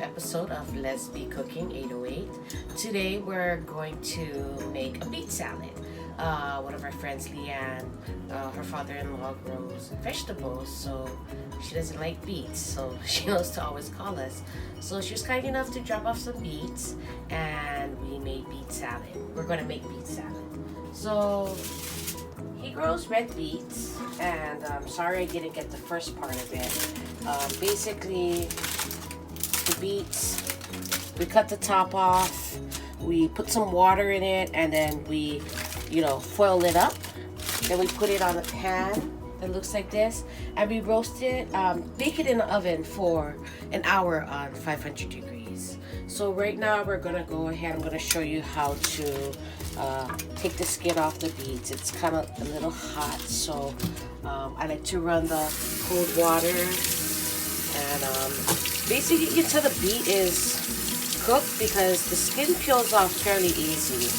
episode of LesBcookin808. Today we're going to make a beet salad. One of our friends, Leanne, her father-in-law grows vegetables, so she doesn't like beets, so she knows to always call us. So she was kind enough to drop off some beets, and we made beet salad. We're going to make beet salad. So he grows red beets, and sorry I didn't get the first part of it. Basically, the beets, we cut the top off, we put some water in it, and then we foil it up. Then we put it on a pan that looks like this, and we roast it, bake it in the oven for an hour on 500 degrees. So right now we're gonna go ahead, I'm gonna show you how to take the skin off the beets. It's kind of a little hot, so I like to run the cold water, and basically you can tell the beet is cooked because the skin peels off fairly easy.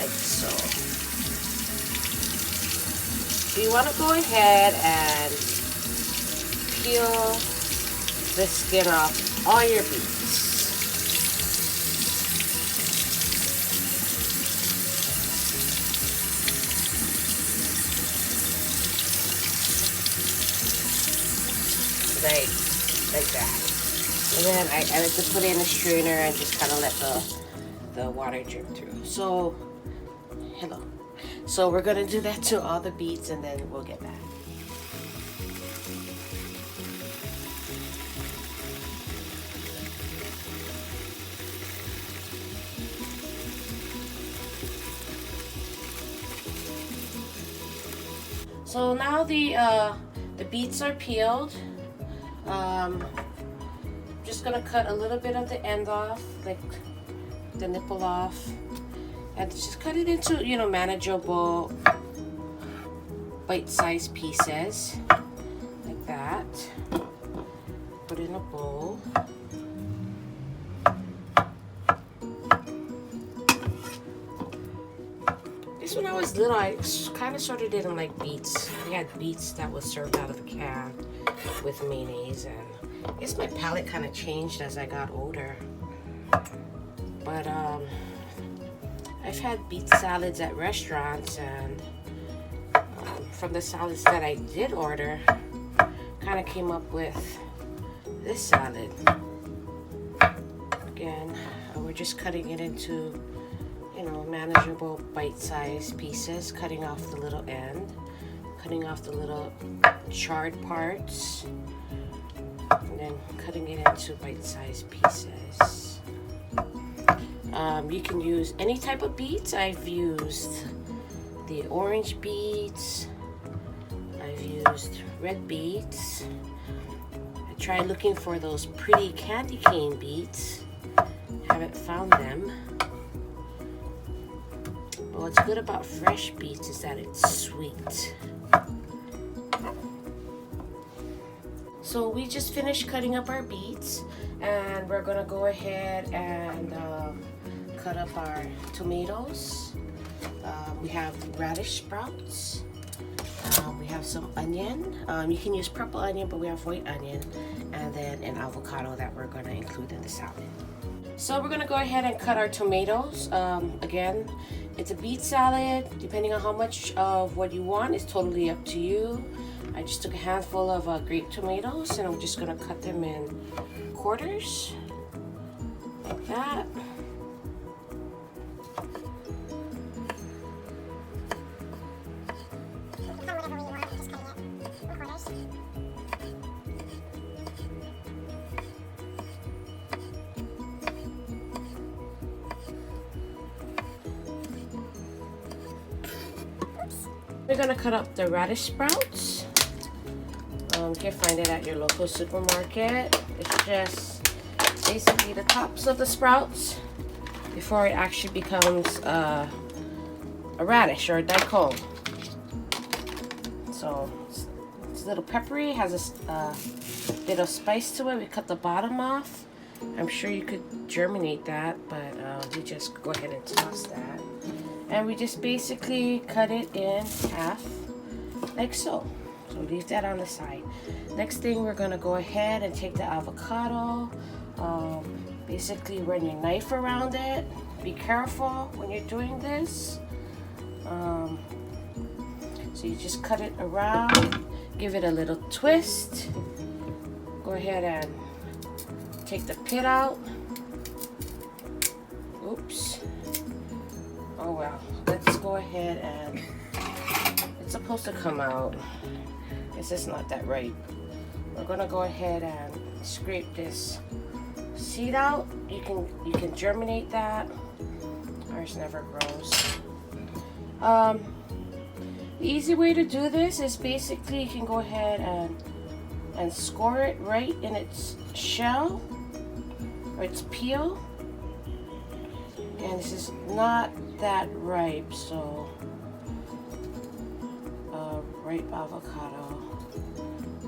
Like so. You want to go ahead and peel the skin off all your beets. Like that. And then I like to put it in a strainer and just kind of let the water drip through. So, hello. So we're going to do that to all the beets, and then we'll get back. So now the beets are peeled. Just gonna cut a little bit of the end off, like the nipple off, and just cut it into manageable bite-sized pieces like that. Put it in a bowl. This when I was little, I kind of sort of didn't like beets. We had beets that was served out of a can with mayonnaise, and I guess my palate kind of changed as I got older. But I've had beet salads at restaurants, and from the salads that I did order, kind of came up with this salad. Again, we're just cutting it into manageable bite-sized pieces, cutting off the little end, cutting off the little charred parts, and then cutting it into bite-sized pieces. You can use any type of beets. I've used the orange beets, I've used red beets. I tried looking for those pretty candy cane beets, haven't found them. But what's good about fresh beets is that it's sweet. So we just finished cutting up our beets, and we're gonna go ahead and cut up our tomatoes. We have radish sprouts. We have some onion. You can use purple onion, but we have white onion, and then an avocado that we're gonna include in the salad. So we're gonna go ahead and cut our tomatoes. Again, it's a beet salad. Depending on how much of what you want, it's totally up to you. I just took a handful of grape tomatoes, and I'm just gonna cut them in quarters, like that. We're gonna cut up the radish sprouts. You can find it at your local supermarket. It's just basically the tops of the sprouts before it actually becomes a radish or a daikon. So it's a little peppery, has a bit of spice to it. We cut the bottom off. I'm sure you could germinate that, but we just go ahead and toss that. And we just basically cut it in half, like so. So leave that on the side. Next thing, we're gonna go ahead and take the avocado. Basically run your knife around it. Be careful when you're doing this. So you just cut it around, give it a little twist. Go ahead and take the pit out. Oops. Oh well, let's go ahead and, it's supposed to come out. It's just not that right. We're gonna go ahead and scrape this seed out. You can germinate that. Ours never grows. The easy way to do this is basically you can go ahead and score it right in its shell or its peel. And this is not that ripe, so ripe avocado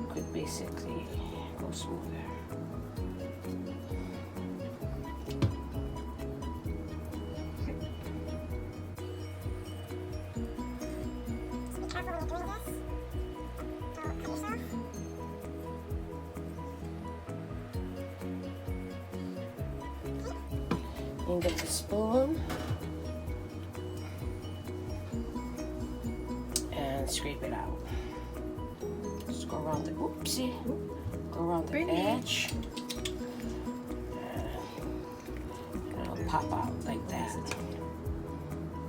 could basically go smoother. You can get the spoon and scrape it out. Just go around the, oopsie, go around the edge. And it'll pop out like that.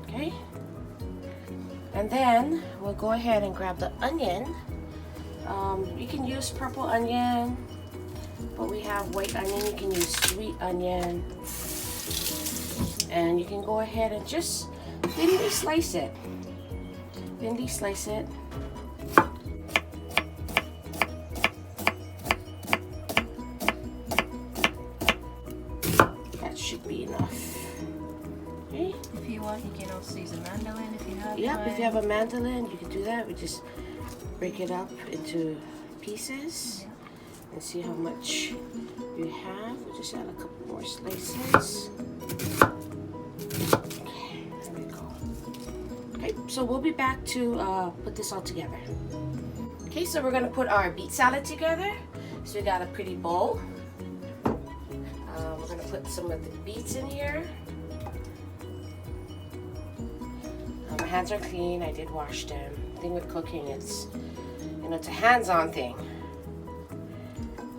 Okay? And then we'll go ahead and grab the onion. You can use purple onion, but we have white onion. You can use sweet onion. And you can go ahead and just thinly slice it. Thinly slice it. That should be enough. Okay. If you want, you can also use a mandolin if you have Yep, one. if you have a mandolin, you can do that. We just break it up into pieces and see how much you have. We'll just add a couple more slices. So we'll be back to put this all together. Okay, so we're gonna put our beet salad together. So we got a pretty bowl. We're gonna put some of the beets in here. My hands are clean. I did wash them. The thing with cooking, it's it's a hands-on thing.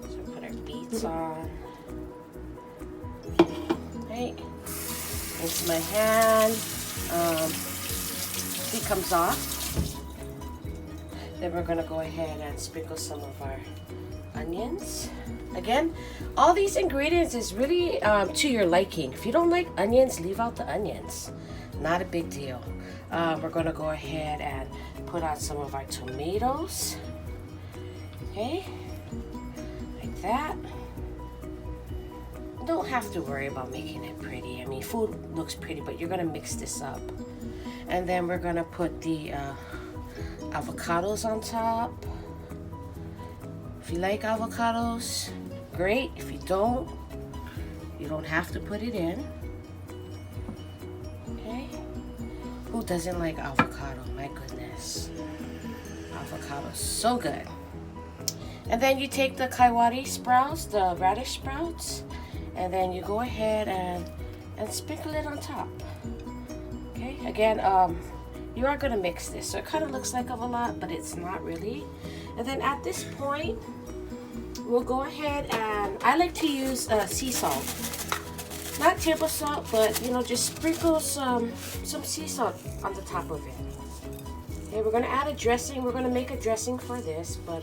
So we put our beets on. Right, rinse my hand. It comes off. Then we're gonna go ahead and sprinkle some of our onions. Again, all these ingredients is really to your liking. If you don't like onions, leave out the onions. Not a big deal. We're gonna go ahead and put on some of our tomatoes. Okay, like that. You don't have to worry about making it pretty. I mean, food looks pretty, but you're gonna mix this up. And then we're gonna put the avocados on top. If you like avocados, great. If you don't have to put it in. Okay. Who doesn't like avocado? My goodness. Avocado is so good. And then you take the kaiwari sprouts, the radish sprouts, and then you go ahead and sprinkle it on top. Okay, again, you are going to mix this. So it kind of looks like a lot, but it's not really. And then at this point, we'll go ahead and, I like to use sea salt. Not table salt, but just sprinkle some sea salt on the top of it. Okay, we're going to add a dressing. We're going to make a dressing for this, but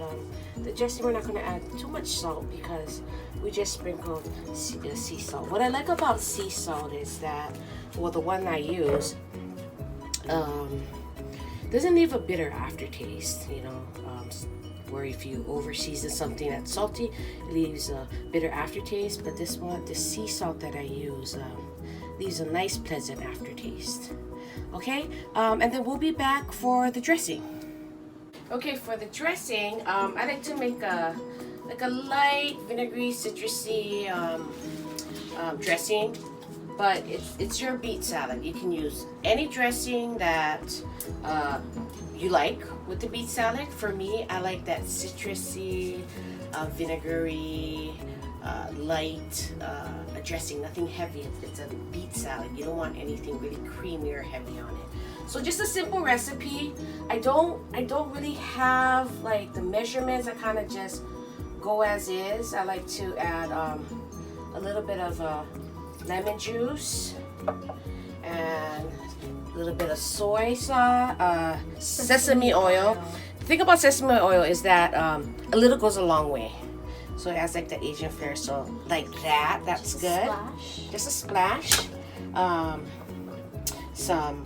the dressing, we're not going to add too much salt because we just sprinkled sea salt. What I like about sea salt is that, well, the one I use doesn't leave a bitter aftertaste, where if you over season something that's salty, it leaves a bitter aftertaste. But this one, the sea salt that I use, leaves a nice pleasant aftertaste. Okay, and then we'll be back for the dressing. Okay, for the dressing, I like to make a light vinegary citrusy dressing. but it's your beet salad. You can use any dressing that you like with the beet salad. For me, I like that citrusy, vinegary, light dressing, nothing heavy. It's a beet salad. You don't want anything really creamy or heavy on it. So just a simple recipe. I don't really have like the measurements. I kind of just go as is. I like to add a little bit of lemon juice and a little bit of soy sauce, sesame oil. The thing about sesame oil is that a little goes a long way. So it has like the Asian flair. So like that, that's Just good. Splash. Just a splash. Some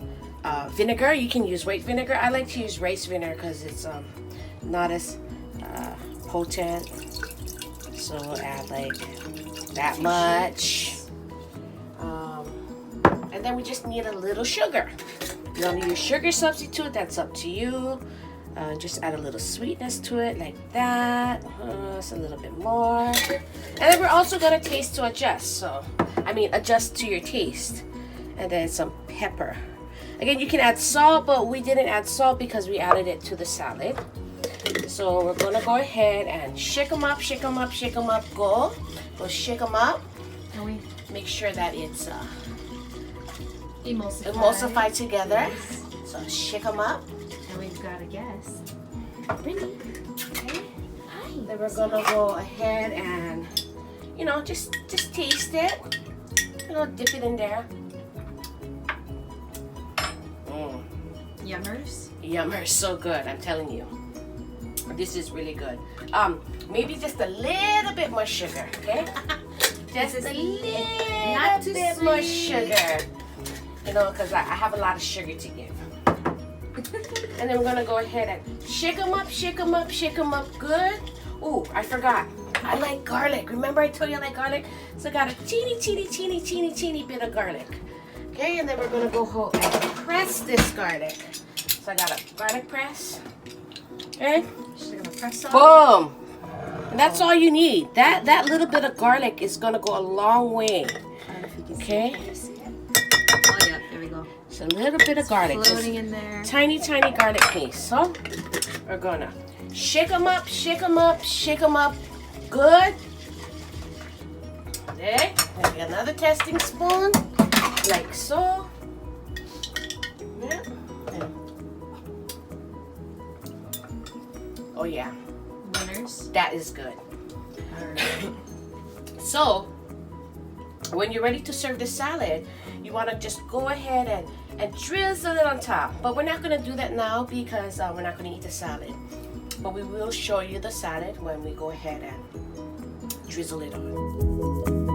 vinegar. You can use white vinegar. I like to use rice vinegar because it's not as potent. So we'll add like that much. And then we just need a little sugar. You want to use sugar substitute, that's up to you. Just add a little sweetness to it like that. Just a little bit more. And then we're also going to taste to adjust. So, adjust to your taste. And then some pepper. Again, you can add salt, but we didn't add salt because we added it to the salad. So we're going to go ahead and shake them up, shake them up, shake them up. Go shake them up. And we Make sure that it's emulsify together. Yes. So shake them up. And we've got a guest. Brittany. Okay. Hi. Then we're gonna go ahead and, just taste it. Dip it in there. Yummers. Yummer, so good. I'm telling you, this is really good. Maybe just a little bit more sugar, okay? Just a little bit more sugar. Because I have a lot of sugar to give. And then we're gonna go ahead and shake them up, shake them up, shake them up good. Ooh, I forgot. I like garlic. Remember I told you I like garlic? So I got a teeny bit of garlic. Okay, and then we're gonna go ahead and press this garlic. So I got a garlic press. Okay. She's gonna press on. Boom. And that's all you need. That little bit of garlic is gonna go a long way. I don't know if you can Okay. see it. Can you see it? Oh yeah, there we go. Just a little bit of garlic. Floating in there. Tiny garlic piece. So we're gonna shake them up, shake them up, shake them up. Good. Okay. Maybe another testing spoon, like so. Yeah. Oh yeah. Winners. That is good. Alright. So when you're ready to serve the salad, you want to just go ahead and drizzle it on top. But we're not going to do that now because we're not going to eat the salad. But we will show you the salad when we go ahead and drizzle it on.